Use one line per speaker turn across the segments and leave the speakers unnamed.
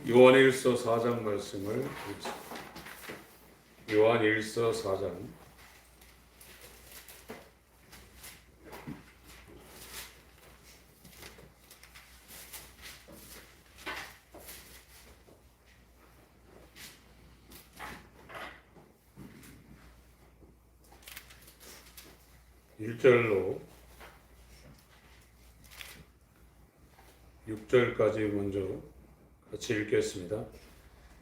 요한일서 4장 말씀을 읽겠습니다. 요한일서 4장 1절로 6절까지 먼저 같이 읽겠습니다.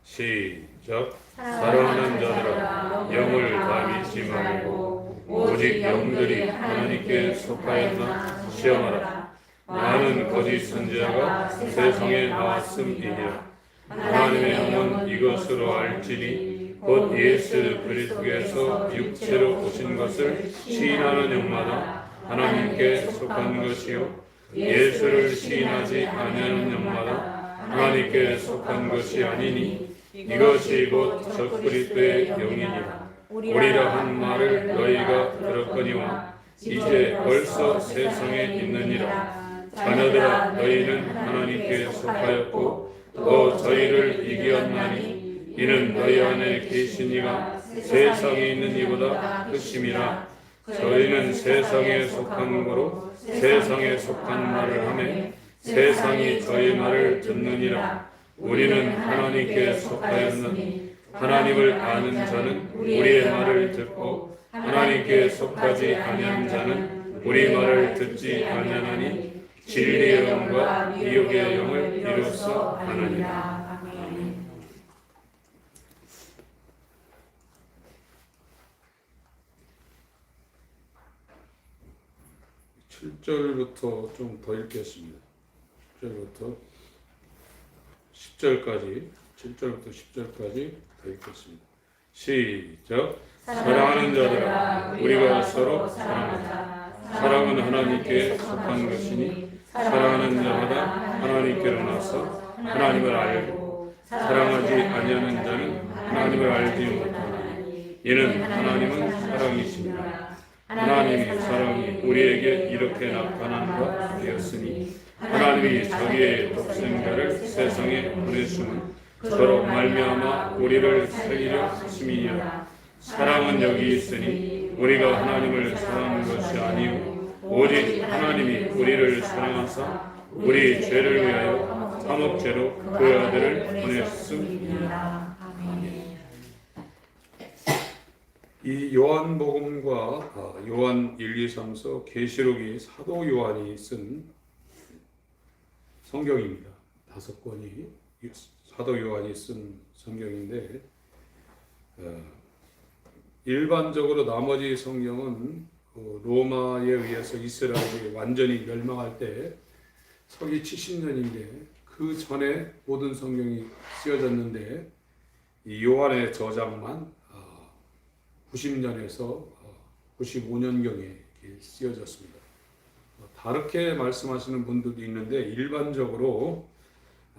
시작. 사랑하는 자들아, 영을 다 믿지 말고 오직 영들이 하나님께 속하였나 시험하라. 많은 거짓 선지자가 세상에 나왔음이니라. 하나님의 영은 이것으로 알지니 곧 예수 그리스도께서 육체로 오신 것을 시인하는 영마다 하나님께 속한 것이요, 예수를 시인하지 아니하는 영마다 하나님께 속한 것이 아니니 이것이 곧 적그리스도의 영이니라. 우리라 한 말을 너희가 들었거니와 이제 벌써 세상에 있느니라. 자녀들아, 너희는 하나님께 속하였고 또 저희를 이기었나니 이는 너희 안에 계신 이가 세상에 있는 이보다 크심이라. 저희는 세상에 속한 거로 세상에 속한 말을 하매 세상이 저희 말을 듣느니라. 우리는 하나님께 속하였느니 하나님을 아는 자는 우리의 말을 듣고 하나님께 속하지 아니하는 자는 우리 말을 듣지 아니하나니 진리의 영과 미혹의 영을 이로써 아느니라. 칠 7절부터 좀 더 읽겠습니다. 7절부터 10절까지 7절부터 10절까지 더 읽겠습니다. 시작. 사랑하는 자들아, 우리가 서로 사랑하자. 사랑은 하나님께 속한 것이니 사랑하는 자마다 하나님께로 나서 하나님을 알고 사랑하지 아니하는 자는 하나님을 알지 못하나니 이는 하나님은 사랑이시니라. 하나님이 사랑이 우리에게 이렇게 나타난 바 되었으니 하나님이 자기의 독생자를 세상에 보내심은 저로 말미암아 우리를 살리려 하심이니라. 사랑은 여기 있으니 우리가 하나님을 사랑한 것이 아니요 오직 하나님이 우리를 사랑하사 우리 죄를 위하여 화목제로 그 아들을 보냈음이니라. 이 요한복음과 요한 1, 2, 3서 계시록이 사도 요한이 쓴 성경입니다. 5권이 사도 요한이 쓴 성경인데 일반적으로 나머지 성경은 로마에 의해서 이스라엘이 완전히 멸망할 때 서기 70년인데 그 전에 모든 성경이 쓰여졌는데 이 요한의 저작만 90년에서 95년경에 쓰여졌습니다. 다르게 말씀하시는 분들도 있는데 일반적으로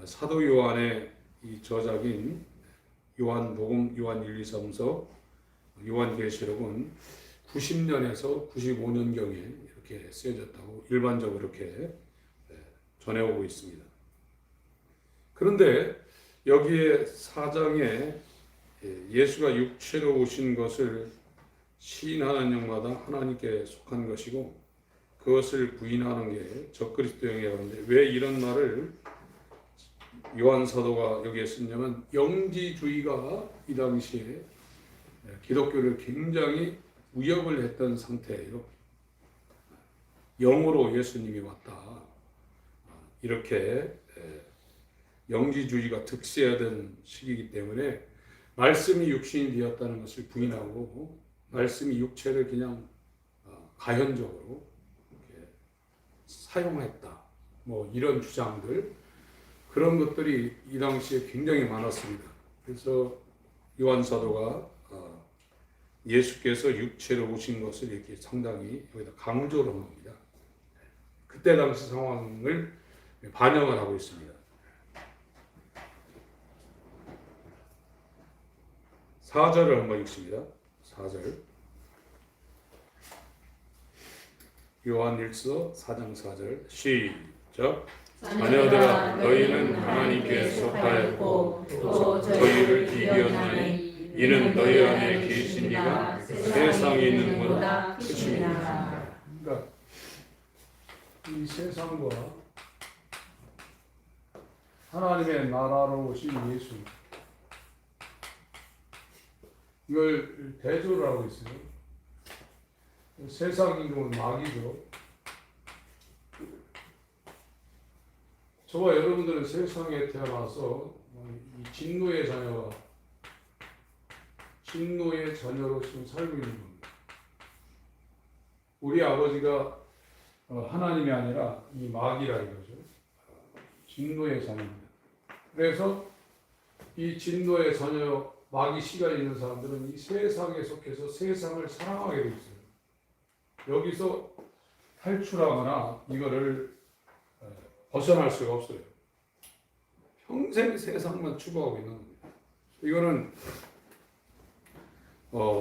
사도 요한의 이 저작인 요한복음, 요한 1, 2, 3서, 요한계시록은 90년에서 95년경에 이렇게 쓰여졌다고 일반적으로 이렇게 전해오고 있습니다. 그런데 여기에 4장에 예수가 육체로 오신 것을 시인하는 영마다 하나님께 속한 것이고 그것을 부인하는 게 적그리스도형이라고 하는데 왜 이런 말을 요한 사도가 여기에 썼냐면 영지주의가 이 당시에 기독교를 굉장히 위협을 했던 상태예요. 영으로 예수님이 왔다. 이렇게 영지주의가 득세하던 시기이기 때문에 말씀이 육신이 되었다는 것을 부인하고 말씀이 육체를 그냥 가현적으로 사용했다. 뭐 이런 주장들 그런 것들이 이 당시에 굉장히 많았습니다. 그래서 요한 사도가 예수께서 육체로 오신 것을 이렇게 상당히 여기다 강조를 합니다. 그때 당시 상황을 반영을 하고 있습니다. 4절을 한번 읽습니다. 4절. 요한일서 4장 4절 시작. 자녀들아, 너희는 하나님께 속하였고 이는 너희 안에 계신 이가 세상에 있는 것보다 크심이라. 그러니까 이 세상과 하나님의 나라로 오신 예수, 이걸 대조를 하고 있어요. 세상 임금은 마귀죠. 저와 여러분들은 세상에 태어나서 이 진노의 자녀로 지금 살고 있는 겁니다. 우리 아버지가 하나님이 아니라 이 마귀라 이거죠. 진노의 자녀입니다. 그래서 이 진노의 자녀 마귀 씨가 있는 사람들은 이 세상에 속해서 세상을 사랑하게 돼 있어요. 여기서 탈출하거나 이거를 벗어날 수가 없어요. 평생 세상만 추구하고 있는 겁니다. 이거는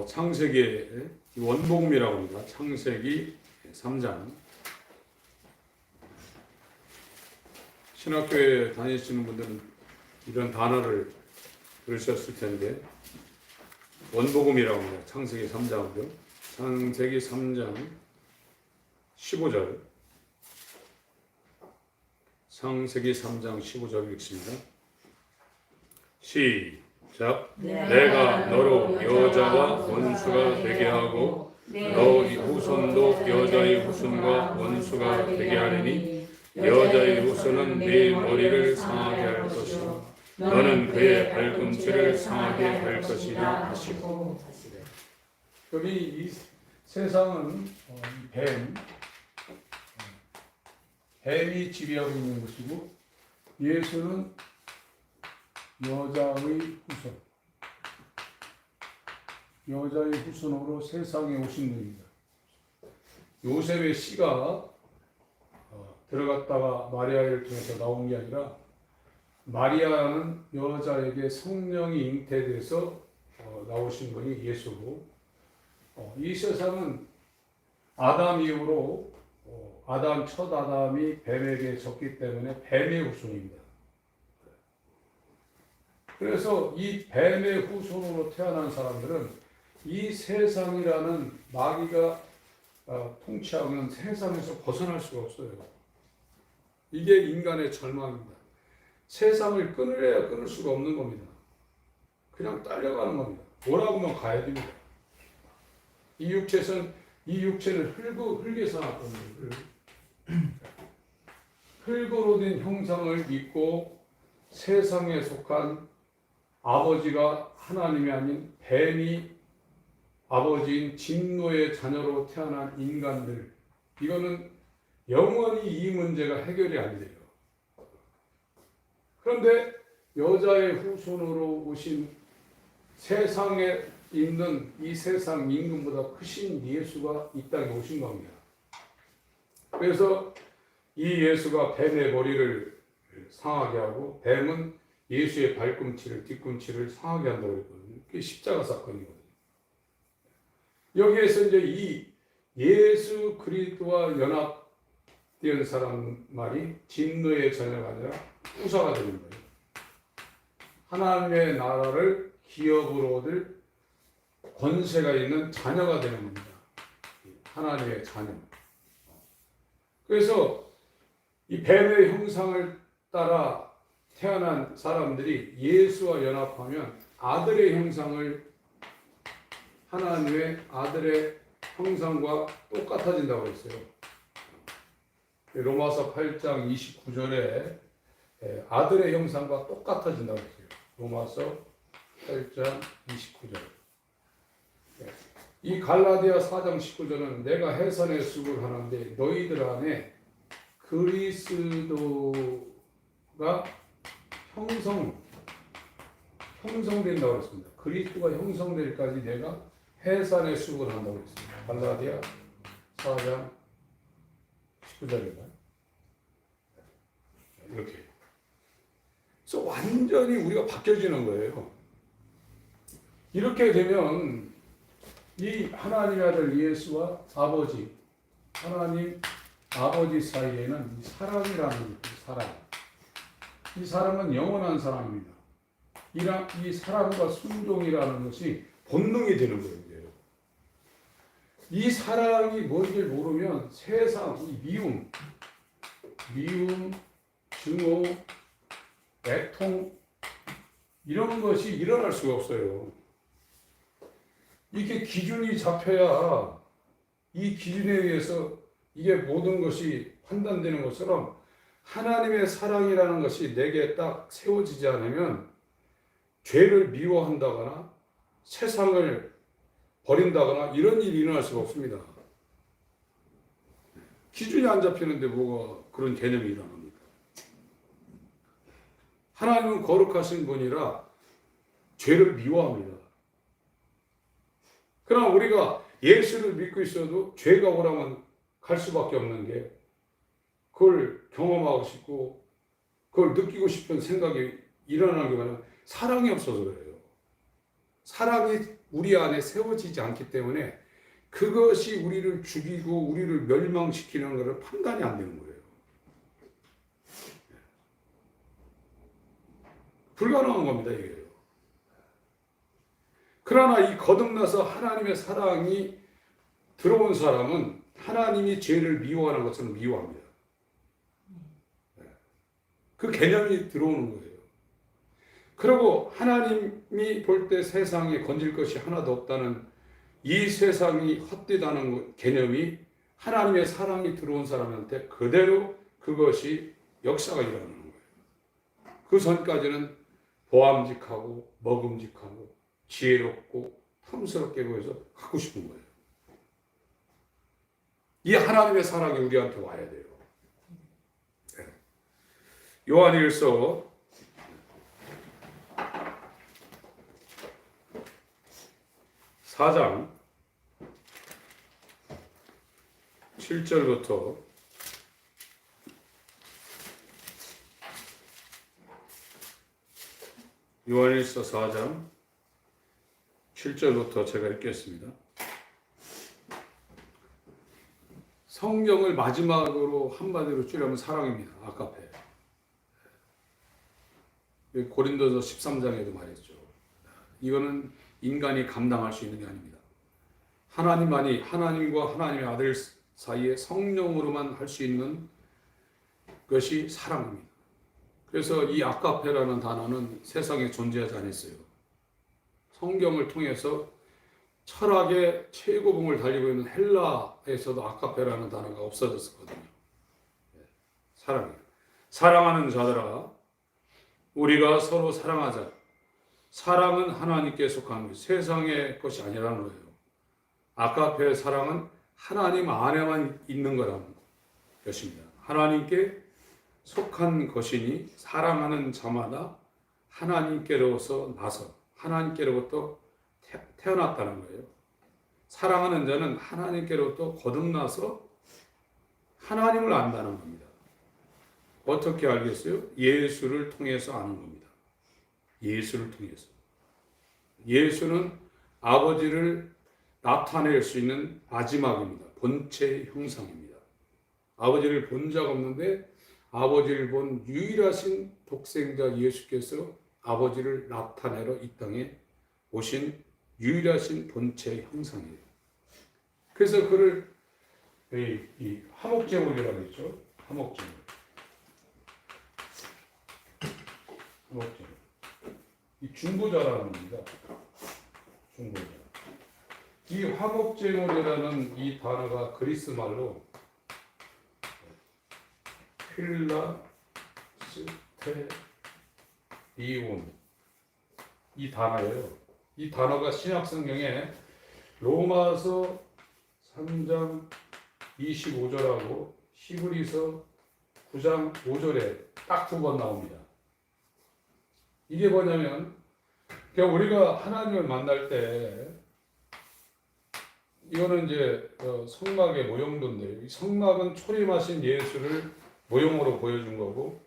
창세기의 원복음이라고 합니다. 창세기 3장. 신학교에 다니시는 분들은 이런 단어를 들으셨을 텐데, 원복음이라고 합니다. 창세기 3장이요. 창세기 3장 15절. 창세기 3장 15절 읽습니다. 시작. 내가 너로 여자와 원수가 되게 하고 너희 후손도 여자의 후손과 원수가 되게 하리니 여자의 후손은 네 머리를 상하게 할 것이요 너는 그의 발꿈치를 상하게 할 것이라 하시고. 여기 이 세상은 뱀이 지배하고 있는 것이고, 예수는 여자의 후손으로 세상에 오신 분입니다. 요셉의 씨가 들어갔다가 마리아를 통해서 나온 게 아니라, 마리아는 여자에게 성령이 잉태돼서 나오신 분이 예수고, 이 세상은 아담 이후로 첫 아담이 뱀에게 졌기 때문에 뱀의 후손입니다. 그래서 이 뱀의 후손으로 태어난 사람들은 이 세상이라는 마귀가 통치하는 세상에서 벗어날 수가 없어요. 이게 인간의 절망입니다. 세상을 끊으려야 끊을 수가 없는 겁니다. 그냥 딸려가는 겁니다. 뭐라고 하면 가야 됩니다. 이 육체는 흙에서 났거든요. 흙으로 된 형상을 믿고 세상에 속한 아버지가 하나님이 아닌 뱀이 아버지인 진노의 자녀로 태어난 인간들, 이거는 영원히 이 문제가 해결이 안 돼요. 그런데 여자의 후손으로 오신 세상에 있는 이 세상 임금보다 크신 예수가 이 땅에 오신 겁니다. 그래서 이 예수가 뱀의 머리를 상하게 하고, 뱀은 예수의 뒤꿈치를 상하게 한다고 했거든요. 그게 십자가 사건이거든요. 여기에서 이제 이 예수 그리스도와 연합된 사람 말이 진노의 자녀가 아니라 후사가 되는 거예요. 하나님의 나라를 기업으로 얻을 권세가 있는 자녀가 되는 겁니다. 하나님의 자녀. 그래서 이 뱀의 형상을 따라 태어난 사람들이 예수와 연합하면 아들의 형상을, 하나님의 아들의 형상과 똑같아진다고 했어요. 로마서 8장 29절에 아들의 형상과 똑같아진다고 했어요. 로마서 8장 29절. 이 갈라디아 4장 19절은 내가 해산의 숲을 하는데 너희들 안에 그리스도가 형성된다고 했습니다. 그리스도가 형성될까지 내가 해산의 숲을 한다고 했습니다. 갈라디아 4장 19절인가요? 이렇게. 그래서 완전히 우리가 바뀌어지는 거예요. 이렇게 되면 이 하나님의 아들 예수와 하나님 아버지 사이에는 사랑이라는 사람. 이 사람은 영원한 사랑입니다. 이 사랑과 순종이라는 것이 본능이 되는 거예요. 이 사랑이 뭔지를 모르면 세상, 이 미움, 증오, 애통 이런 것이 일어날 수가 없어요. 이렇게 기준이 잡혀야 이 기준에 의해서 이게 모든 것이 판단되는 것처럼 하나님의 사랑이라는 것이 내게 딱 세워지지 않으면 죄를 미워한다거나 세상을 버린다거나 이런 일이 일어날 수가 없습니다. 기준이 안 잡히는데 뭐가 그런 개념이 일어납니까? 하나님은 거룩하신 분이라 죄를 미워합니다. 그러나 우리가 예수를 믿고 있어도 죄가 오라면 갈 수밖에 없는 게 그걸 경험하고 싶고 그걸 느끼고 싶은 생각이 일어나기보다는 사랑이 없어서 그래요. 사랑이 우리 안에 세워지지 않기 때문에 그것이 우리를 죽이고 우리를 멸망시키는 것을 판단이 안 되는 거예요. 불가능한 겁니다, 이게요. 그러나 이 거듭나서 하나님의 사랑이 들어온 사람은 하나님이 죄를 미워하는 것처럼 미워합니다. 그 개념이 들어오는 거예요. 그리고 하나님이 볼 때 세상에 건질 것이 하나도 없다는 이 세상이 헛되다는 개념이 하나님의 사랑이 들어온 사람한테 그대로 그것이 역사가 일어나는 거예요. 그 전까지는 보암직하고 먹음직하고 지혜롭고 탐스럽게 보여서 갖고 싶은 거예요. 이 하나님의 사랑이 우리한테 와야 돼요. 요한일서 4장 7절부터 요한일서 4장 7절부터 제가 읽겠습니다. 성경을 마지막으로 한마디로 줄이면 사랑입니다. 아까페. 고린도서 13장에도 말했죠. 이거는 인간이 감당할 수 있는 게 아닙니다. 하나님만이 하나님과 하나님의 아들 사이에 성령으로만 할 수 있는 것이 사랑입니다. 그래서 이 아카페라는 단어는 세상에 존재하지 않았어요. 성경을 통해서 철학의 최고봉을 달리고 있는 헬라에서도 아카페라는 단어가 없어졌었거든요. 사랑이에요. 사랑하는 자들아, 우리가 서로 사랑하자. 사랑은 하나님께 속한 것, 세상의 것이 아니라는 거예요. 아카페의 사랑은 하나님 안에만 있는 거라는 것입니다. 하나님께 속한 것이니 사랑하는 자마다 하나님께로서 나서 하나님께로부터 태어났다는 거예요. 사랑하는 자는 하나님께로부터 거듭나서 하나님을 안다는 겁니다. 어떻게 알겠어요? 예수를 통해서 아는 겁니다. 예수를 통해서. 예수는 아버지를 나타낼 수 있는 마지막입니다. 본체의 형상입니다. 아버지를 본 자가 없는데 아버지를 본 유일하신 독생자 예수께서 아버지를 나타내러 이 땅에 오신 유일하신 본체의 형상이에요. 그래서 그를 이 화목제물이라고 했죠. 화목제물. 이 중보자라는 겁니다. 중보자. 이 화목제물이라는 이 단어가 그리스 말로 필라스테리온 이 단어예요. 이 단어가 신약성경에 로마서 3장 25절하고 히브리서 9장 5절에 딱 두 번 나옵니다. 이게 뭐냐면 그러니까 우리가 하나님을 만날 때 이거는 이제 성막의 모형도인데 이 성막은 초림하신 예수를 모형으로 보여준 거고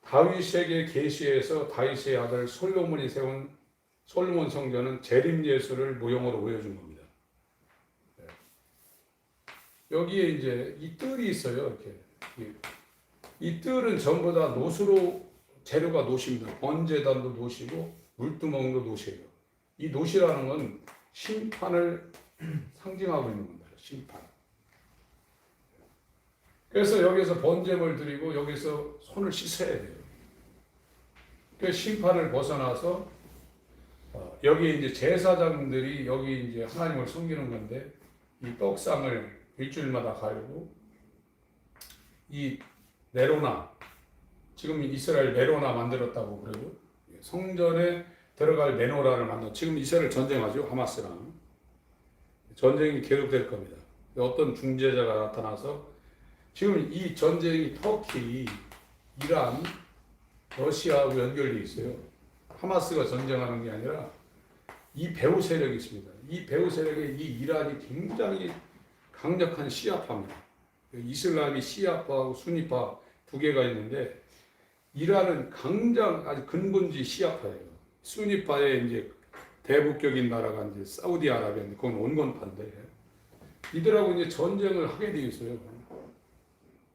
다윗에게 계시해서 다윗의 아들 솔로몬이 세운 솔로몬 성전은 재림 예수를 모형으로 보여준 겁니다. 여기에 이제 이 뜰이 있어요. 이렇게 이 뜰은 전부 다 노수로 재료가 노시입니다. 번제단도 노시고 물두멍도 노시예요. 이 노시라는 건 심판을 상징하고 있는 겁니다. 심판. 그래서 여기서 번제물 드리고 여기서 손을 씻어야 돼요. 그 심판을 벗어나서 여기 이제 제사장들이 여기 이제 하나님을 섬기는 건데 이 떡상을 일주일마다 갈고 이 메로나 지금 이스라엘 메로나 만들었다고 그러고 성전에 들어갈 메노라를 만든 지금 이스라엘 전쟁하죠 하마스랑 전쟁이 계속될 겁니다. 어떤 중재자가 나타나서 지금 이 전쟁이 터키, 이란, 러시아하고 연결돼 있어요. 하마스가 전쟁하는 게 아니라 이 배후 세력이 있습니다. 이 배후 세력에 이 이란이 굉장히 강력한 시아파입니다. 이슬람이 시아파하고 순위파 두 개가 있는데 이란은 아주 근본지 시아파예요. 순위파의 이제 대북격인 나라가 이제 사우디아라비아인데 그건 온건파인데 이들하고 이제 전쟁을 하게 돼 있어요.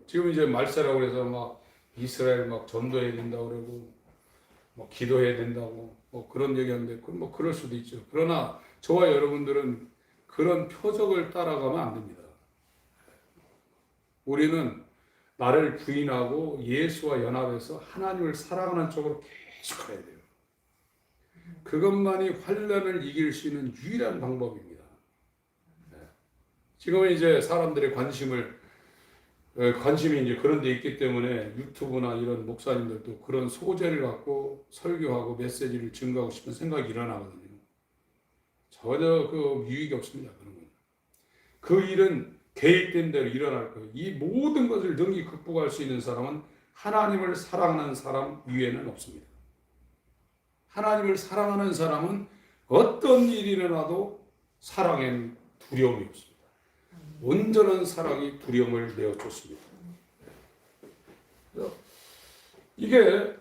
지금 이제 말세라고 그래서 막 이스라엘 막 전도해야 된다고 그러고 뭐 기도해야 된다고 뭐 그런 얘기하는데 뭐 그럴 수도 있죠. 그러나 저와 여러분들은 그런 표적을 따라가면 안 됩니다. 우리는 나를 부인하고 예수와 연합해서 하나님을 사랑하는 쪽으로 계속 가야 돼요. 그것만이 환난을 이길 수 있는 유일한 방법입니다. 지금은 이제 사람들의 관심이 이제 그런 데 있기 때문에 유튜브나 이런 목사님들도 그런 소재를 갖고 설교하고 메시지를 증거하고 싶은 생각이 일어나거든요. 전혀 그 유익이 없습니다. 그런 건. 그 일은 계획된 대로 일어날 거예요. 이 모든 것을 능히 극복할 수 있는 사람은 하나님을 사랑하는 사람 위에는 없습니다. 하나님을 사랑하는 사람은 어떤 일이 일어나도 사랑엔 두려움이 없습니다. 온전한 사랑이 두려움을 내어줬습니다. 이게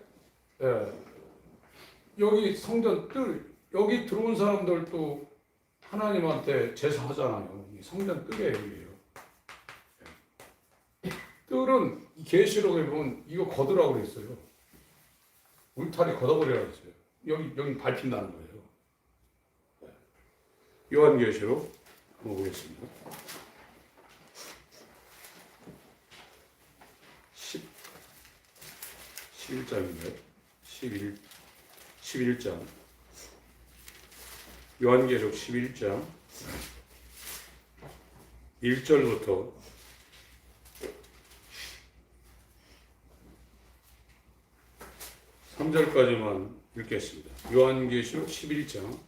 여기 성전 여기 들어온 사람들도 하나님한테 제사하잖아요. 성전 뜰이에요. 뜰은 계시록에 보면 이거 걷으라고 그랬어요. 울타리 걷어버리라고 했어요. 여기 밟힌다는 거예요. 요한계시록 한번 보겠습니다. 11장인가요? 11장. 요한계시록 11장 1절부터 3절까지만 읽겠습니다. 요한계시록 11장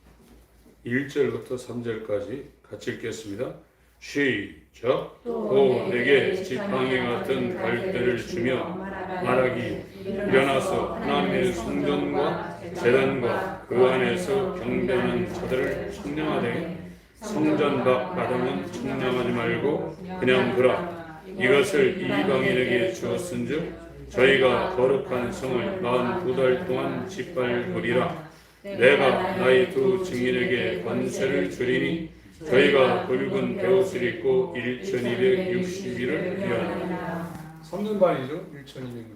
1절부터 3절까지 같이 읽겠습니다. 시작. 또 내게 지팡이 같은 갈대를 주며 말하기 일어나서 하나님의 성전과 제단과 그 안에서 경배하는 자들을 청량하되 성전 밖 마당은 청량하지 말고 그냥 두라. 이것을 이방인에게 주었은즉 저희가 거룩한 성을 42달 동안 짓밟으리라. 내가 나의 두 증인에게 권세를 주리니 저희가 붉은 베옷을 입고 1260일을 위하리라. 3년 반이죠. 1260일.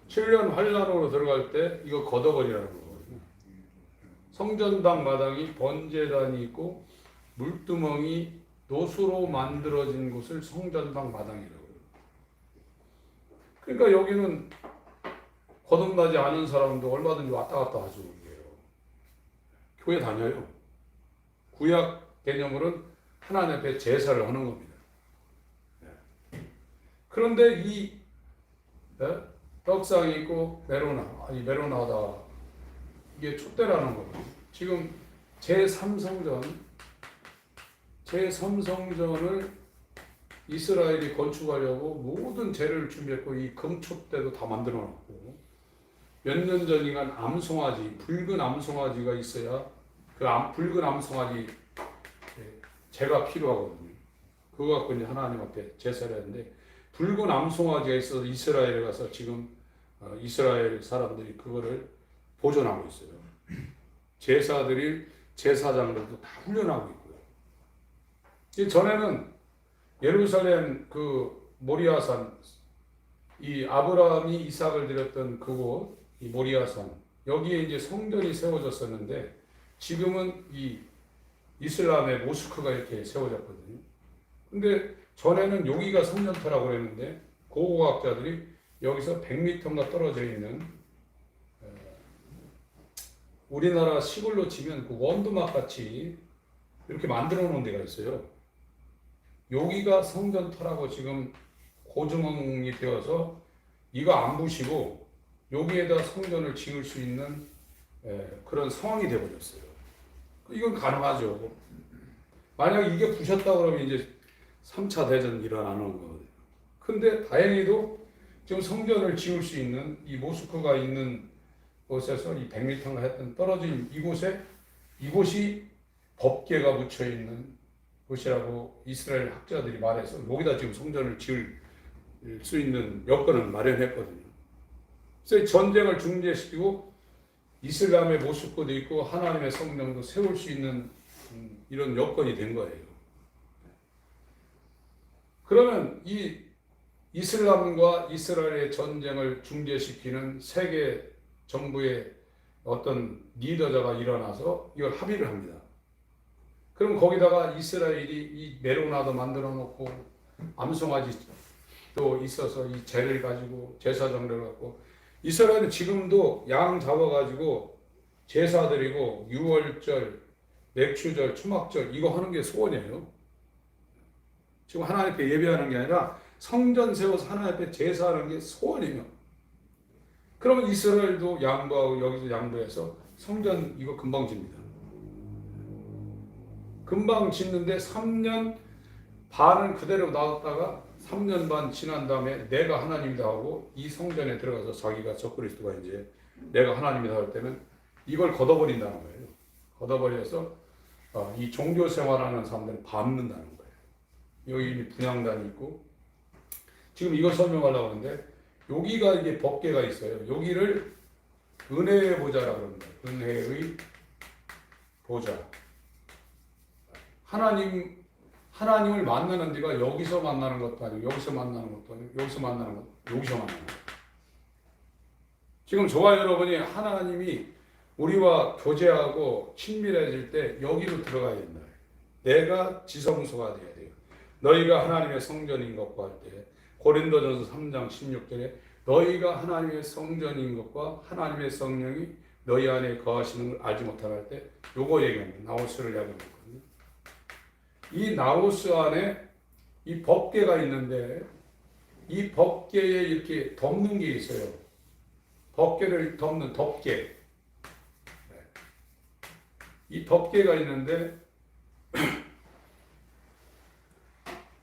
7년 환란으로 들어갈 때 이거 걷어버리라는 거거든요. 성전당 마당이 번제단이 있고 물두멍이 노수로 만들어진 곳을 성전당 마당이라고 해요. 그러니까 여기는 거듭나지 않은 사람도 얼마든지 왔다 갔다 하죠. 교회 다녀요. 구약 개념으로는 하나님 앞에 제사를 하는 겁니다. 그런데 이 떡상이 있고 메로나다 이게 촛대라는 겁니다. 지금 제3성전을 이스라엘이 건축하려고 모든 재료를 준비했고 이 금촛대도 다 만들어 놨고 몇 년 전인가 암송아지, 붉은 암송아지가 있어야 그 붉은 암송아지 재가 필요하거든요. 그거 갖고 이제 하나님 앞에 제사를 했는데 붉은 암송아지가 있어서 이스라엘에 가서 지금 이스라엘 사람들이 그거를 보존하고 있어요. 제사장들도 다 훈련하고 있고요. 전에는 예루살렘 그 모리아산 이 아브라함이 이삭을 드렸던 그곳 이 모리아산 여기에 이제 성전이 세워졌었는데 지금은 이 이슬람의 모스크가 이렇게 세워졌거든요. 근데 전에는 여기가 성전터라고 그랬는데 고고학자들이 여기서 100m가 떨어져 있는 우리나라 시골로 치면 그 원두막 같이 이렇게 만들어 놓은 데가 있어요. 여기가 성전터라고 지금 고주멍이 되어서 이거 안 부시고 여기에다 성전을 지을 수 있는 그런 상황이 되어버렸어요. 이건 가능하죠. 만약 이게 부셨다 그러면 이제 3차 대전 일어나는 거거든요. 근데 다행히도 지금 성전을 지을 수 있는 이 모스크가 있는 곳에서 이 100m가 했던 떨어진 이곳이 법궤가 묻혀 있는 곳이라고 이스라엘 학자들이 말해서 여기다 지금 성전을 지을 수 있는 여건을 마련했거든요. 그래서 전쟁을 중재시키고 이슬람의 모스크도 있고 하나님의 성전도 세울 수 있는 이런 여건이 된 거예요. 그러면 이 이슬람과 이스라엘의 전쟁을 중재시키는 세계 정부의 어떤 리더자가 일어나서 이걸 합의를 합니다. 그럼 거기다가 이스라엘이 이 메로나도 만들어 놓고 암송아지도 있어서 이 재를 가지고 제사 정례를 갖고 이스라엘은 지금도 양 잡아가지고 제사 드리고 유월절, 맥추절, 초막절 이거 하는 게 소원이에요. 지금 하나님 앞에 예배하는 게 아니라 성전 세워서 하나님 앞에 제사하는 게 소원이에요. 그러면 이스라엘도 양보하고 여기서 양보해서 성전 이거 금방 집니다. 금방 짓는데 3년 반은 그대로 놔뒀다가 3년 반 지난 다음에 내가 하나님이다 하고 이 성전에 들어가서 자기가 적그리스도가 이제 내가 하나님이다 할 때는 이걸 걷어버린다는 거예요. 걷어버려서 이 종교 생활하는 사람들은 밟는다는 거예요. 여기 분향단이 있고 지금 이걸 설명하려고 하는데 여기가 이게 법궤가 있어요. 여기를 은혜의 보좌라고 합니다. 은혜의 보좌. 하나님을 만나는 데가 여기서 만나는 것도 아니고 여기서 만나는 것도 아니고 여기서 만나는 것, 여기서 만나는 것. 지금 저와 여러분이 하나님이 우리와 교제하고 친밀해질 때 여기로 들어가야 된다. 내가 지성소가 돼야 돼요. 너희가 하나님의 성전인 것과 할 때 고린도전서 3장 16절에 너희가 하나님의 성전인 것과 하나님의 성령이 너희 안에 거하시는 걸 알지 못하라 할 때 요거 얘기합니다. 나우스를 이야기합니다. 이 나우스 안에 이 법궤가 있는데 이 법궤에 이렇게 덮는 게 있어요. 법궤를 덮는 덮개. 이 덮개가 있는데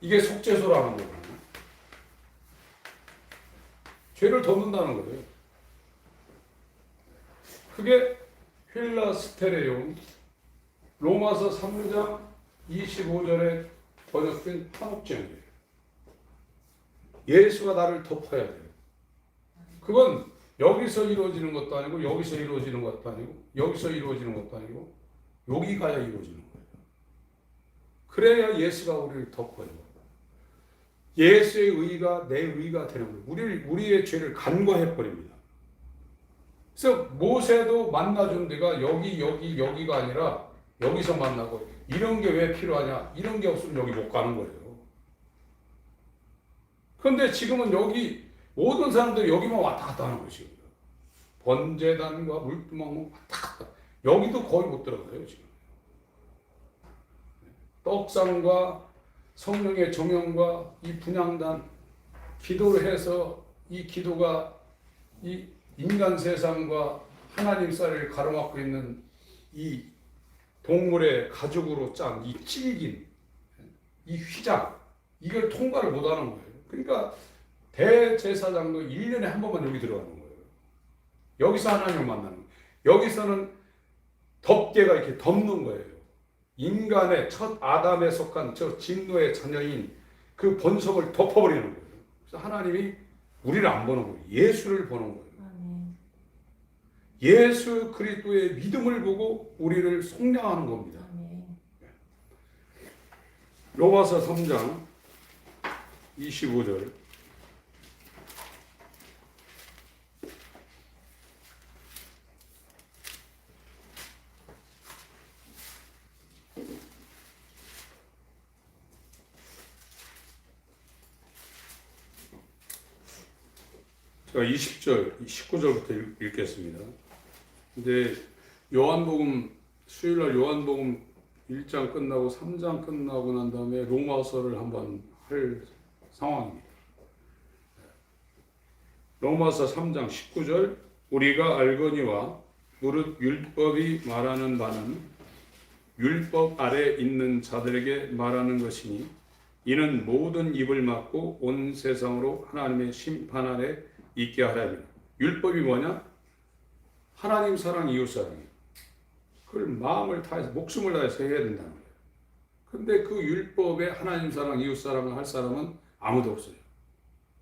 이게 속죄소라는 거거든요. 죄를 덮는다는 거예요. 그게 휠라스테레온 로마서 3장 25절에 번역된 한옥제물이에요. 예수가 나를 덮어야 돼요. 그건 여기서 이루어지는 것도 아니고 여기서 이루어지는 것도 아니고 여기서 이루어지는 것도 아니고 여기 가야 이루어지는 거예요. 그래야 예수가 우리를 덮어요. 예수의 의가 내 의가 되는 거예요. 우리의 죄를 간과해 버립니다. 그래서 모세도 만나준 데가 여기가 아니라 여기서 만나고 이런 게 왜 필요하냐? 이런 게 없으면 여기 못 가는 거예요. 그런데 지금은 여기 모든 사람들이 여기만 왔다 갔다 하는 것이에요. 번제단과 물두멍 왔다 갔다. 여기도 거의 못 들어가요 지금. 떡상과 성령의 정령과 이 분향단 기도를 해서 이 기도가 이 인간 세상과 하나님 사이를 가로막고 있는 이 동물의 가죽으로 짠 이 찔긴 이 휘장 이걸 통과를 못하는 거예요. 그러니까 대제사장도 1년에 한 번만 여기 들어가는 거예요. 여기서 하나님을 만나는 거예요. 여기서는 덮개가 이렇게 덮는 거예요. 인간의 첫 아담에 속한 저 진노의 자녀인 그 본성을 덮어버리는 거예요. 그래서 하나님이 우리를 안 보는 거예요. 예수를 보는 거예요. 예수 그리스도의 믿음을 보고 우리를 속량하는 겁니다. 로마서 3장 25절 제가 20절, 19절부터 읽겠습니다. 근데 요한복음, 수요일날 요한복음 1장 끝나고 3장 끝나고 난 다음에 로마서를 한번 할 상황입니다. 로마서 3장 19절, 우리가 알거니와 무릇 율법이 말하는 바는 율법 아래 있는 자들에게 말하는 것이니 이는 모든 입을 막고 온 세상으로 하나님의 심판 아래 있게 하려니. 율법이 뭐냐? 하나님 사랑, 이웃 사랑이에요. 그걸 마음을 다해서 목숨을 다해서 해야 된다는 거예요. 근데 그 율법에 하나님 사랑, 이웃 사랑을 할 사람은 아무도 없어요.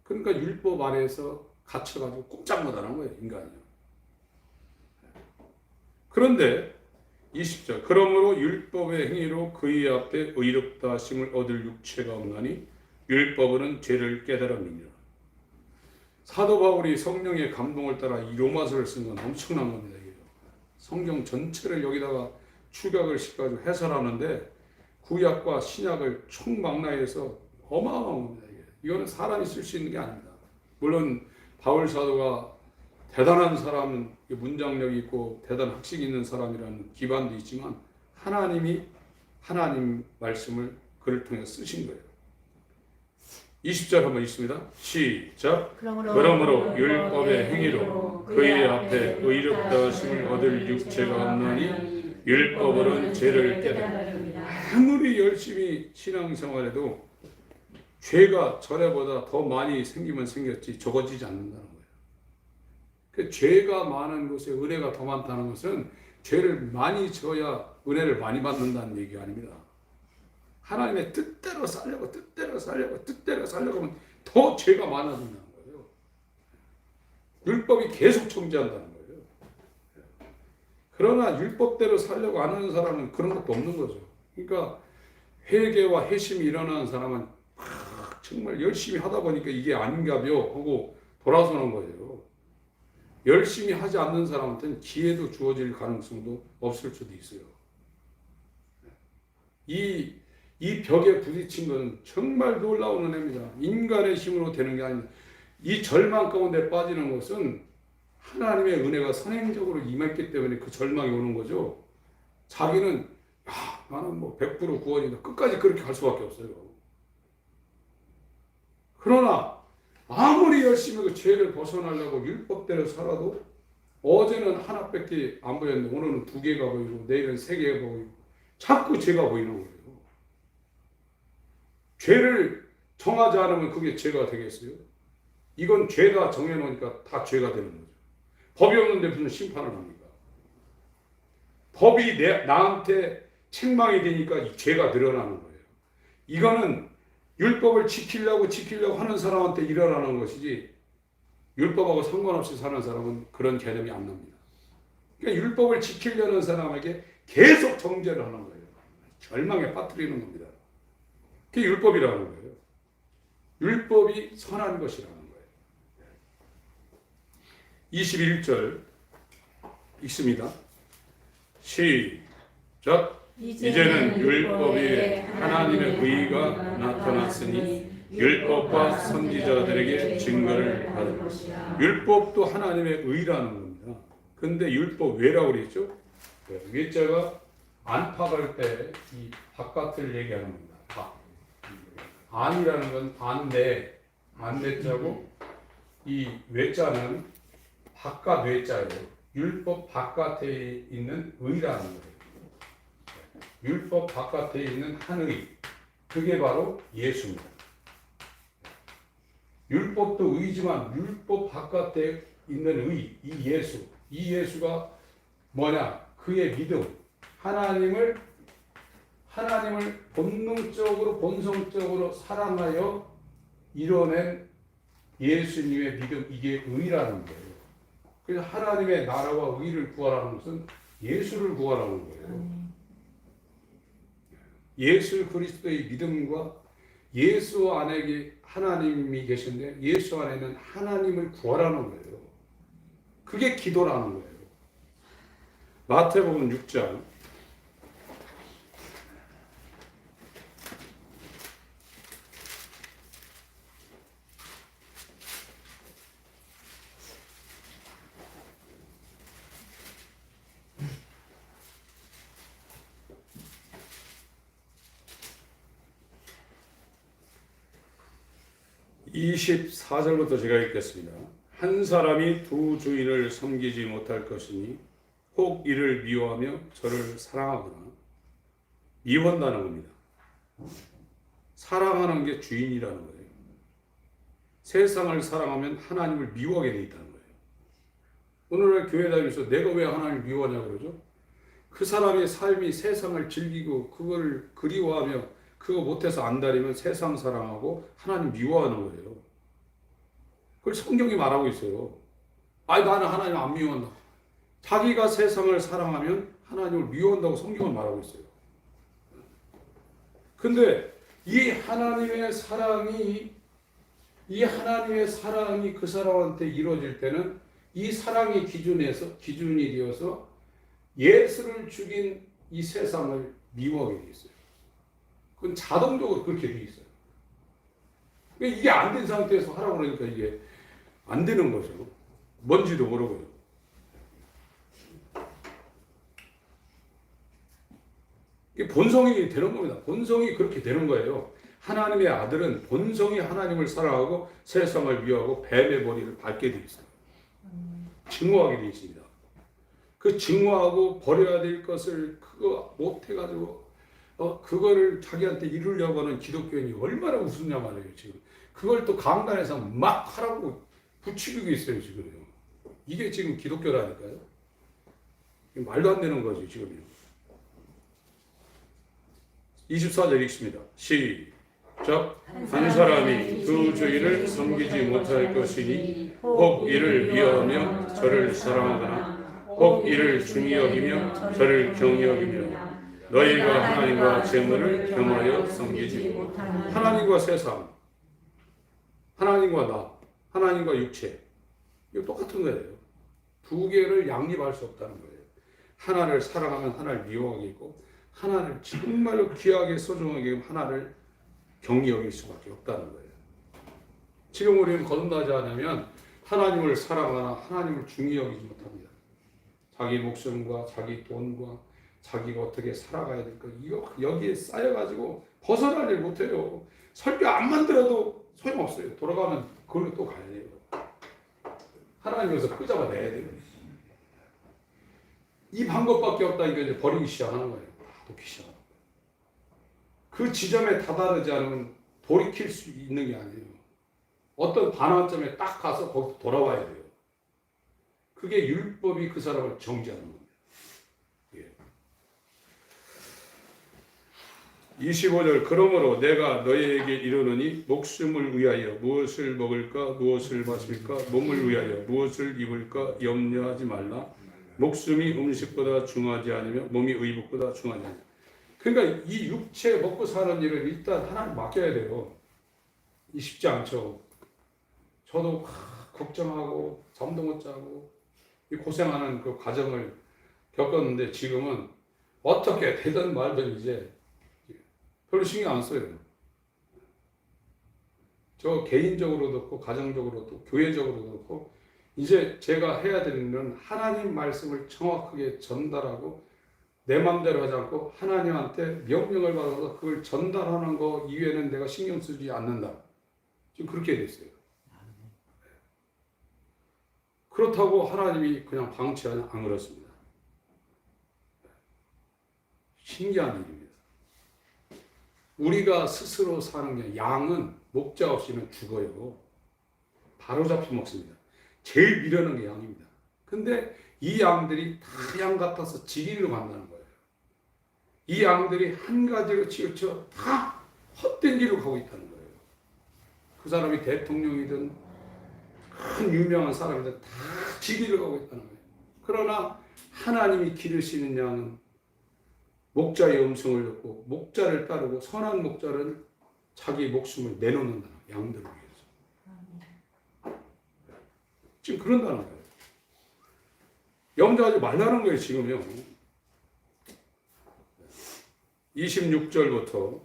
그러니까 율법 아래에서 갇혀가지고 꼼짝 못하는 거예요, 인간이요. 그런데 20절, 그러므로 율법의 행위로 그의 앞에 의롭다 하심을 얻을 육체가 없나니 율법은 죄를 깨달음이니라. 사도 바울이 성령의 감동을 따라 이 로마서를 쓴 건 엄청난 겁니다. 성경 전체를 여기다가 축약을 시켜가지고 해설하는데 구약과 신약을 총망라해서 어마어마한 겁니다. 이거는 사람이 쓸 수 있는 게 아닙니다. 물론 바울 사도가 대단한 사람, 문장력이 있고 대단한 학식이 있는 사람이라는 기반도 있지만 하나님이 하나님 말씀을 그를 통해 쓰신 거예요. 20절 한번 읽습니다. 시작. 그러므로 율법의 행위로 그의 앞에 의롭다 하심을 얻을 육체가 없나니 율법으로는 죄를 깨달음이라. 아무리 열심히 신앙생활해도 죄가 전에보다 더 많이 생기면 생겼지 적어지지 않는다는 거예요. 그 죄가 많은 곳에 은혜가 더 많다는 것은 죄를 많이 져야 은혜를 많이 받는다는 얘기가 아닙니다. 하나님의 뜻대로 살려고 하면 더 죄가 많아진다는 거예요. 율법이 계속 통제한다는 거예요. 그러나 율법대로 살려고 안 하는 사람은 그런 것도 없는 거죠. 그러니까 회개와 회심이 일어나는 사람은 정말 열심히 하다 보니까 이게 아닌가벼 하고 돌아서는 거예요. 열심히 하지 않는 사람한테는 기회도 주어질 가능성도 없을 수도 있어요. 이 벽에 부딪힌 것은 정말 놀라운 은혜입니다. 인간의 힘으로 되는 게 아닙니다. 이 절망 가운데 빠지는 것은 하나님의 은혜가 선행적으로 임했기 때문에 그 절망이 오는 거죠. 자기는 나는 100% 구원이다. 끝까지 그렇게 갈 수밖에 없어요. 그러나 아무리 열심히 그 죄를 벗어나려고 율법대로 살아도 어제는 하나밖에 안 보였는데 오늘은 2개가 보이고 내일은 3개가 보이고 자꾸 죄가 보이는 거예요. 죄를 정하지 않으면 그게 죄가 되겠어요? 이건 죄가 정해놓으니까 다 죄가 되는 거죠. 법이 없는데 무슨 심판을 합니까? 법이 나한테 책망이 되니까 이 죄가 늘어나는 거예요. 이거는 율법을 지키려고 하는 사람한테 일어나는 것이지 율법하고 상관없이 사는 사람은 그런 개념이 안 납니다. 그러니까 율법을 지키려는 사람에게 계속 정죄를 하는 거예요. 절망에 빠뜨리는 겁니다. 그게 율법이라는 거예요. 율법이 선한 것이라는 거예요. 21절 읽습니다. 시작. 이제는 율법에 하나님의 의가 나타났으니 율법과 선지자들에게 증거를 받을 것이다. 율법도 하나님의 의라는 겁니다. 근데 율법 왜라고 그랬죠? 외자가 안팎할 때 이 바깥을 얘기하는 겁니다. 안이라는 건 안대자고 이 외자는 바깥 외자예요. 율법 바깥에 있는 의라는 거예요. 율법 바깥에 있는 한의, 그게 바로 예수입니다. 율법도 의지만 율법 바깥에 있는 의, 이 예수가 뭐냐? 그의 믿음, 하나님을 본성적으로 사랑하여 이뤄낸 예수님의 믿음, 이게 의라는 거예요. 그래서 하나님의 나라와 의를 구하라는 것은 예수를 구하라는 거예요. 예수 그리스도의 믿음과 예수 안에 하나님이 계신데 예수 안에는 하나님을 구하라는 거예요. 그게 기도라는 거예요. 마태복음 6장 24절부터 제가 읽겠습니다. 한 사람이 두 주인을 섬기지 못할 것이니 혹 이를 미워하며 저를 사랑하거나 미워한다는 겁니다. 사랑하는 게 주인이라는 거예요. 세상을 사랑하면 하나님을 미워하게 돼 있다는 거예요. 오늘날 교회 다니면서 내가 왜 하나님을 미워하냐 그러죠? 그 사람의 삶이 세상을 즐기고 그걸 그리워하며 그거 못해서 안달이면 세상 사랑하고 하나님 미워하는 거예요. 그걸 성경이 말하고 있어요. 아니 나는 하나님 안 미워한다. 자기가 세상을 사랑하면 하나님을 미워한다고 성경은 말하고 있어요. 근데 이 하나님의 사랑이 그 사람한테 이루어질 때는 이 사랑의 기준이 되어서 예수를 죽인 이 세상을 미워하게 돼 있어요. 그건 자동적으로 그렇게 돼 있어요. 이게 안 된 상태에서 하라고 그러니까 이게 안 되는 거죠. 뭔지도 모르고요. 이게 본성이 되는 겁니다. 본성이 그렇게 되는 거예요. 하나님의 아들은 본성이 하나님을 사랑하고 세상을 미워하고 뱀의 머리를 밟게 돼 있어요. 증오하게 돼 있습니다. 그 증오하고 버려야 될 것을 그거 못해가지고 그거를 자기한테 이루려고 하는 기독교인이 얼마나 우습냐 말이에요. 지금 그걸 또 강단에서 막 하라고 부추기고 있어요. 지금요. 이게 지금 기독교라니까요. 말도 안 되는 거지 지금요. 24절 읽습니다. 시작. 한 사람이 두 주인을 섬기지 못할 것이니 혹 이를 미워하며 저를 사랑하거나 혹 이를 중히 여기며 저를 경히 여기며 너희가 하나님과 재물을 겸하여 섬기지 못하는 하나님과 세상, 하나님과 나, 하나님과 육체 이거 똑같은 거예요. 두 개를 양립할 수 없다는 거예요. 하나를 사랑하면 하나를 미워하겠고 하나를 정말로 귀하게 소중하게 하나를 경히 여길 수밖에 없다는 거예요. 지금 우리는 거듭나지 않으면 하나님을 사랑하나 하나님을 중히 여기지 못합니다. 자기 목숨과 자기 돈과 자기가 어떻게 살아가야 될까 이거 여기에 쌓여가지고 벗어나질 못해요. 설교 안 만들어도 소용없어요. 돌아가면 그걸로 또 가야 돼요. 하나님에서 끄잡아내야 돼요. 이 방법밖에 없다니까 이제 버리기 시작하는 거예요. 놓기 시작하는 거예요. 그 지점에 다다르지 않으면 돌이킬 수 있는 게 아니에요. 어떤 반환점에 딱 가서 거기서 돌아와야 돼요. 그게 율법이 그 사람을 정죄하는 겁니다. 25절 그러므로 내가 너희에게 이르노니 목숨을 위하여 무엇을 먹을까 무엇을 마실까 몸을 위하여 무엇을 입을까 염려하지 말라. 목숨이 음식보다 중하지 않으며 몸이 의복보다 중하지 않으며. 그러니까 이 육체 먹고 사는 일을 일단 하나님 맡겨야 돼요. 이 쉽지 않죠. 저도 걱정하고 잠도 못 자고 고생하는 그 과정을 겪었는데 지금은 어떻게 되든 말든 이제 별로 신경 안 써요. 저 개인적으로도 그렇고 가정적으로도 교회적으로도 그렇고 이제 제가 해야 되는 건 하나님 말씀을 정확하게 전달하고 내 마음대로 하지 않고 하나님한테 명령을 받아서 그걸 전달하는 거 이외에는 내가 신경 쓰지 않는다. 지금 그렇게 됐어요. 그렇다고 하나님이 그냥 방치하지 안 그렇습니다. 신기한 일입니다. 우리가 스스로 사는 게 양은 목자 없이는 죽어요. 바로 잡혀 먹습니다. 제일 미련한 게 양입니다. 근데 이 양들이 다 양 같아서 지기로 간다는 거예요. 이 양들이 한 가지로 치우쳐 다 헛된 길로 가고 있다는 거예요. 그 사람이 대통령이든 큰 유명한 사람이든 다 지기로 가고 있다는 거예요. 그러나 하나님이 기르시는 양은 목자의 음성을 듣고 목자를 따르고 선한 목자는 자기 목숨을 내놓는다. 양들을 위해서. 지금 그런다는 거예요. 염려하지 말라는 거예요. 지금요. 26절부터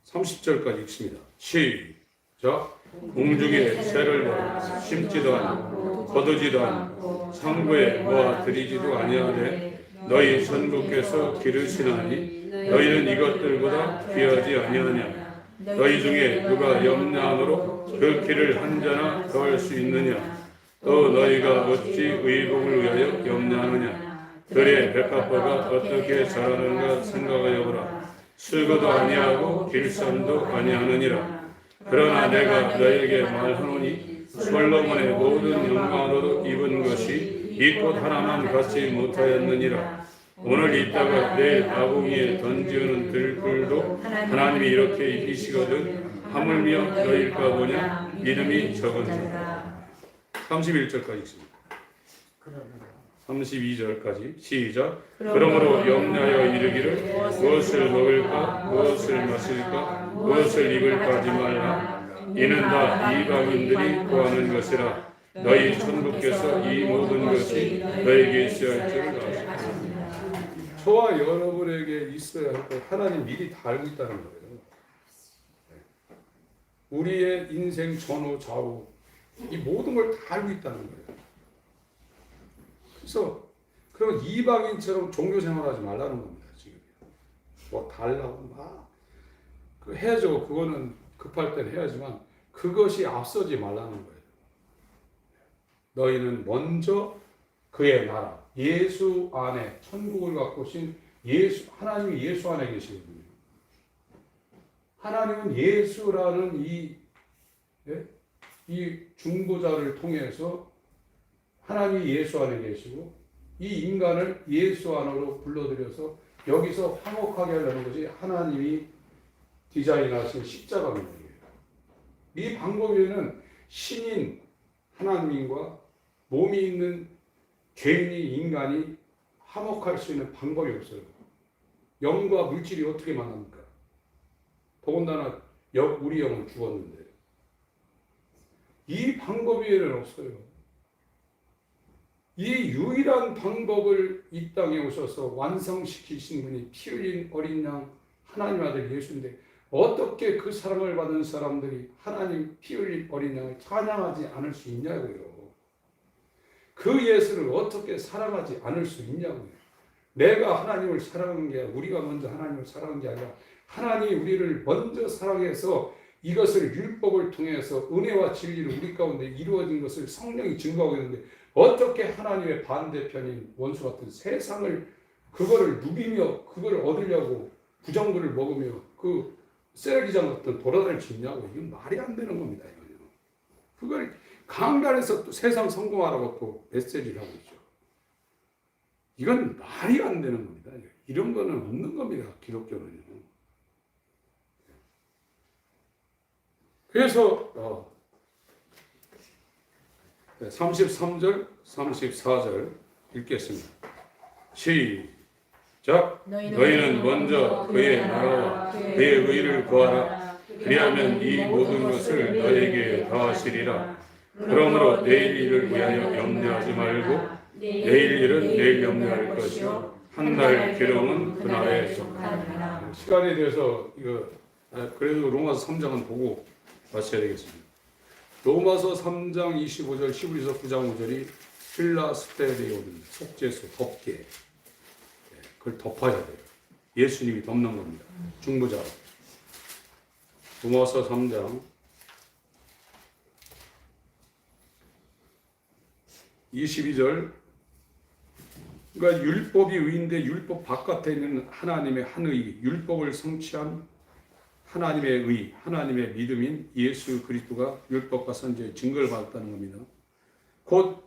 30절까지 읽습니다. 시작. 공중에 새를 벌어 심지도 않고 거두지도 않고 상부에 모아 들이지도 아니하되 너희 전부께서 기르시나니 너희는 이것들보다 귀하지 아니하냐. 너희 중에 누가 염려함으로 그 길을 한 자나 더할 수 있느냐? 또 너희가 어찌 의복을 위하여 염려하느냐? 들의 백합화가 어떻게 자라는가 생각하여 보라. 수고도 아니하고 길쌈도 아니하느니라. 그러나 내가 너희에게 말하노니 솔로몬의 모든 영광으로 입은 것이 이 꽃 하나만 갖지 못하였느니라. 오늘 있다가 내일 아궁이에 던지는 들불도 하나님이 이렇게 입히시거든 하물며 너희일까 보냐 믿음이 적은다. 31절까지 있습니다. 32절까지 시작. 그러므로 염려하여 이르기를 무엇을 먹을까 무엇을 마실까 무엇을 입을까 하지 말라. 이는 다 이방인들이 구하는 것이라. 너희 천부께서 이 모든 것이 너에게 있어야 할 줄을 아시고. 저와 여러분에게 있어야 할 것 하나님 미리 다 알고 있다는 거예요. 우리의 인생 전후 좌우 이 모든 걸 다 알고 있다는 거예요. 그래서 그럼 이방인처럼 종교 생활하지 말라는 겁니다. 지금 뭐 달라고 막 해야죠. 그거는 급할 땐 해야지만 그것이 앞서지 말라는 거예요. 너희는 먼저 그의 나라 예수 안에 천국을 갖고 오신 예수 하나님이 예수 안에 계시거든요. 하나님은 예수라는 이 중보자를 통해서 하나님이 예수 안에 계시고 이 인간을 예수 안으로 불러들여서 여기서 화목하게 하려는 것이 하나님이 디자인하신 십자가 문제예요. 이 방법에는 신인 하나님과 몸이 있는 죄인이 인간이 화목할 수 있는 방법이 없어요. 영과 물질이 어떻게 만납니까? 더군다나 우리 영은 죽었는데 이 방법 외에는 없어요. 이 유일한 방법을 이 땅에 오셔서 완성시키신 분이 피 흘린 어린 양 하나님 아들 예수인데 어떻게 그 사랑을 받은 사람들이 하나님 피 흘린 어린 양을 찬양하지 않을 수 있냐고요. 그 예수를 어떻게 사랑하지 않을 수 있냐고요. 내가 하나님을 사랑한 게 아니라 우리가 먼저 하나님을 사랑한 게 아니라 하나님이 우리를 먼저 사랑해서 이것을 율법을 통해서 은혜와 진리를 우리 가운데 이루어진 것을 성령이 증거하고 있는데 어떻게 하나님의 반대편인 원수 같은 세상을 그거를 누비며 그걸 얻으려고 부정글을 먹으며 그 쓰레기장 같은 돌아다닐 수 있냐고. 이건 말이 안 되는 겁니다. 이거는. 그걸 강단에서 또 세상 성공하라고 또 메시지를 하고 있죠. 이건 말이 안 되는 겁니다. 이런 거는 없는 겁니다. 기독교는요. 그래서 33절, 34절 읽겠습니다. 시작. 너희는 먼저 그의 나라와 그의 의를 구하라. 그리하면 이 모든 것을 너희에게 더하시리라. 그러므로 내일 일을 위하여 염려하지 말고 내일 일은 내일 염려할 것이요 한 날 괴로움은 그날에 속하니라. 시간에 대해서 이거 그래도 로마서 3장은 보고 마쳐야 되겠습니다. 로마서 3장 25절, 히브리서 9장 5절이 필라스테레오입니다. 속죄수, 덮개. 그걸 덮어야 돼요. 예수님이 덮는 겁니다. 중보자로. 로마서 3장 22절. 그러니까 율법이 의인데 율법 바깥에 있는 하나님의 한 의, 율법을 성취한 하나님의 의, 하나님의 믿음인 예수 그리스도가 율법과 선지의 증거를 받았다는 겁니다. 곧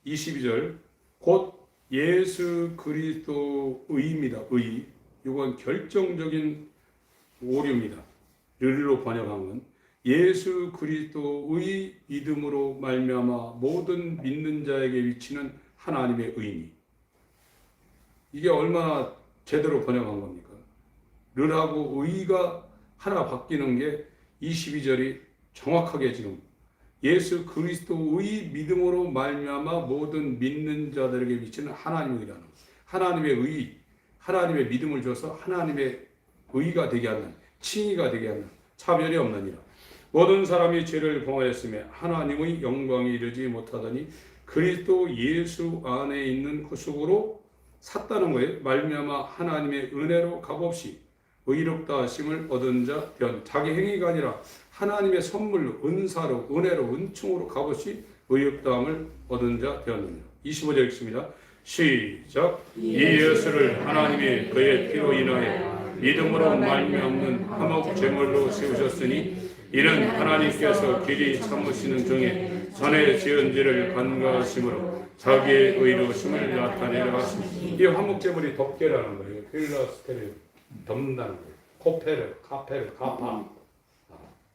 22절, 곧 예수 그리스도의입니다. 의. 이건 결정적인 오류입니다. 르리로 번역한 건 예수 그리스도의 믿음으로 말미암아 모든 믿는 자에게 미치는 하나님의 의미. 이게 얼마나 제대로 번역한 겁니까? 르하고 의가 하나 바뀌는 게 22절이 정확하게 지금 예수 그리스도의 믿음으로 말미암아 모든 믿는 자들에게 미치는 하나님의 의라는 하나님의 의, 하나님의 믿음을 줘서 하나님의 의가 되게 하는, 칭의가 되게 하는, 차별이 없느니라. 모든 사람이 죄를 범하였으며 하나님의 영광에 이르지 못하더니 그리스도 예수 안에 있는 구속으로 샀다는 거예요. 말미암아 하나님의 은혜로 값없이 의롭다 하심을 얻은 자 되었느니라. 자기 행위가 아니라 하나님의 선물로 은사로 은혜로 은총으로 값없이 의롭다함을 얻은 자 되었느니라. 25절 읽습니다. 시작. 이 예수를 하나님이 그의 피로 인하여 믿음으로 말미암는 화목 제물로 세우셨으니 이는 하나님께서 길이 참으시는 중에 전에 지은 지를 간과하심으로 자기의 의로우심을 나타내려 하십니다. 이 화목 제물이 덮개라는 거예요. 필라스테를 덮는다는 거예요. 코페르, 카페르, 카파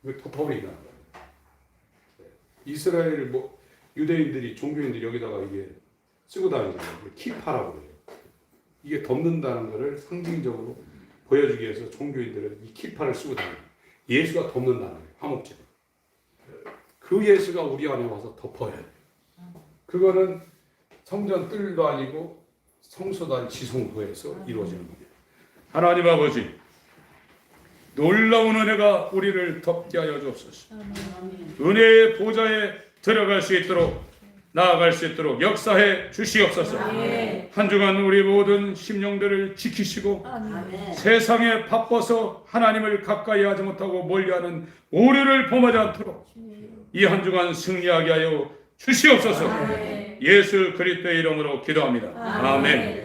이거 덮어버린다는 거예요. 이스라엘 유대인들이 종교인들이 여기다가 이게 쓰고 다니잖아요. 키파라고 그래요. 이게 덮는다는 것을 상징적으로 보여주기 위해서 종교인들은 이 키파를 쓰고 다녀요. 예수가 덮는다는 거예요. 화목제물. 그 예수가 우리 안에 와서 덮어야 돼요. 그거는 성전 뜰도 아니고 성소도 아닌 지성소에서 이루어지는 겁니다. 하나님 아버지, 놀라운 은혜가 우리를 덮게 하여 주옵소서. 은혜의 보좌에 들어갈 수 있도록 나아갈 수 있도록 역사해 주시옵소서. 한 주간 우리 모든 심령들을 지키시고 세상에 바빠서 하나님을 가까이 하지 못하고 멀리하는 오류를 범하지 않도록 이 한 주간 승리하게 하여 주시옵소서. 예수 그리스도의 이름으로 기도합니다. 아멘.